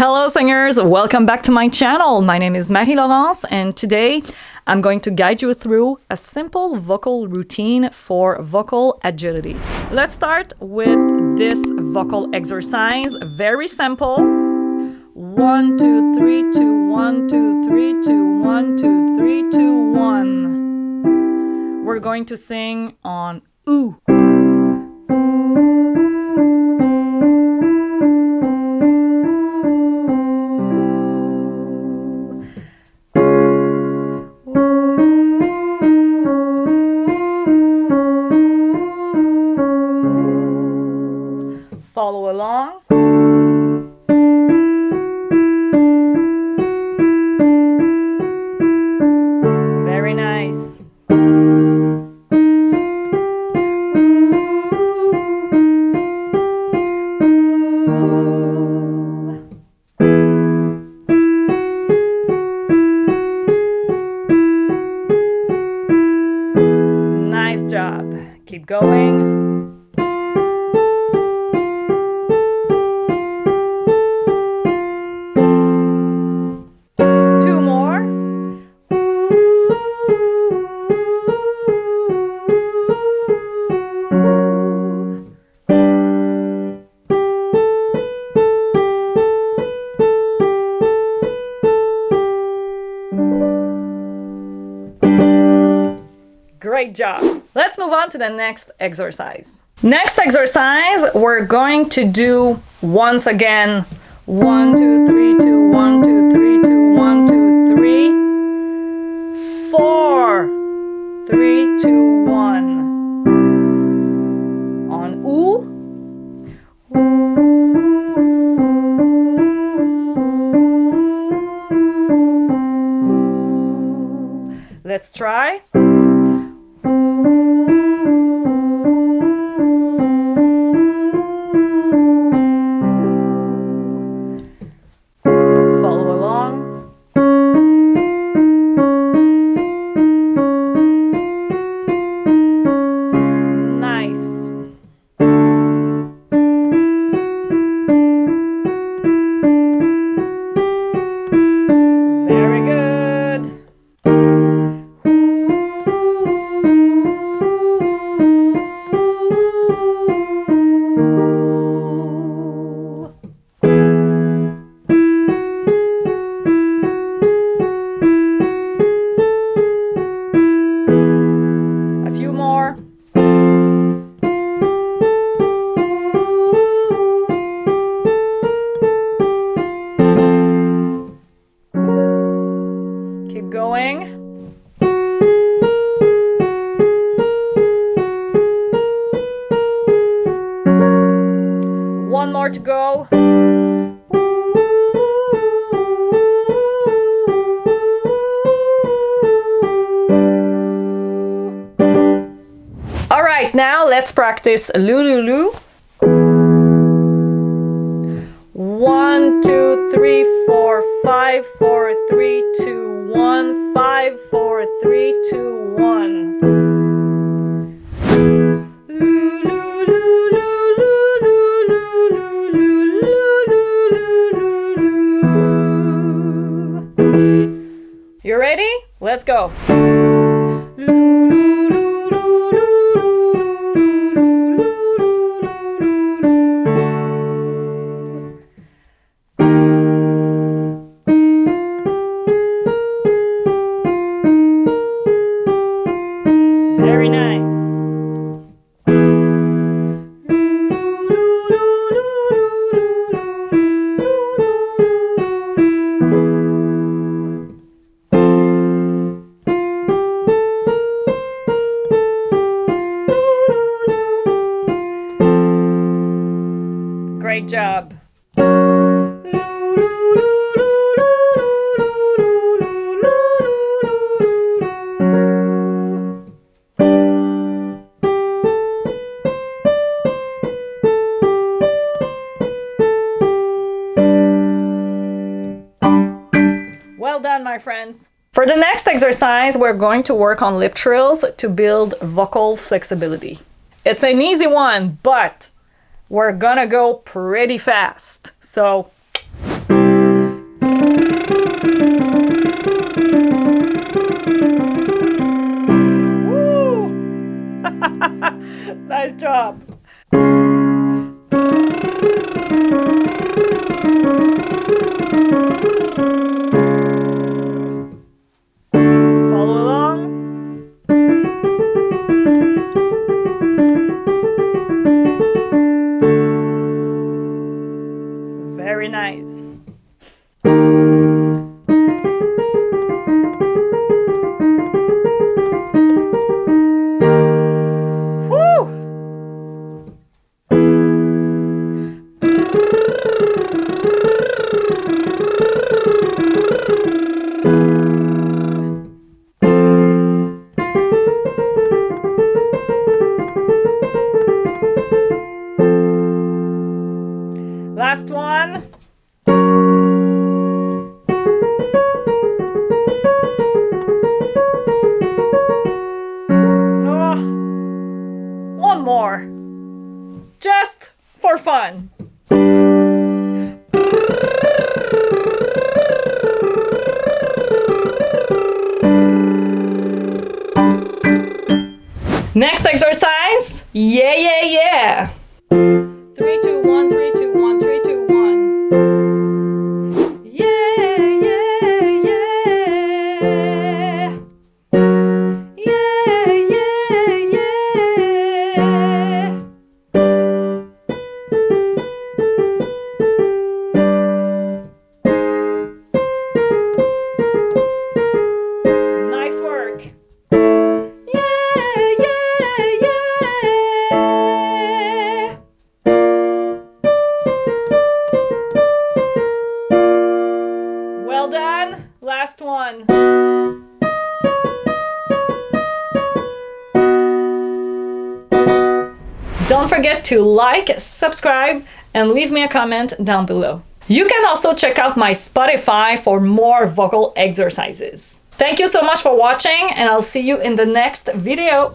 Hello singers, welcome back to my channel. My name is Marie-Laurence and today I'm going to guide you through a simple vocal routine for vocal agility. Let's start with this vocal exercise. Very simple. 1, 2, 3, 2, 1, 2, 3, 2, 1, 2, 3, 2, 1. We're going to sing on ooh. Follow along. Very nice. Nice job. Keep going. Great job. Let's move on to the next exercise. Next exercise, we're going to do once again 1, 2, 3, 2, 1, 2, 3, 2, 1, 2, 3, 4, 3, 2, 1. On ooh. Let's try. Follow along. Nice. Very good. A few more. Keep going. One more to go. All right, now let's practice Loo Loo Loo. 1, 2, 3, 4, 5, 4, 3, 2, 1, 5, 4, 3, 2, 1. You ready? Let's go. Very nice. Great job. Well done, my friends. For the next exercise, we're going to work on lip trills to build vocal flexibility. It's an easy one, but we're gonna go pretty fast. So lungs. Last one. Oh, one more. Just for fun. Next exercise. Yeah, yeah, yeah. 3, 2, 1, 3, 2, 1, 3, 2, 1. Yeah, yeah, yeah. Yeah, yeah, yeah. Nice work. Yeah, yeah, yeah. Well done. Last one. Don't forget to like, subscribe, and leave me a comment down below. You can also check out my Spotify for more vocal exercises. Thank you so much for watching, and I'll see you in the next video.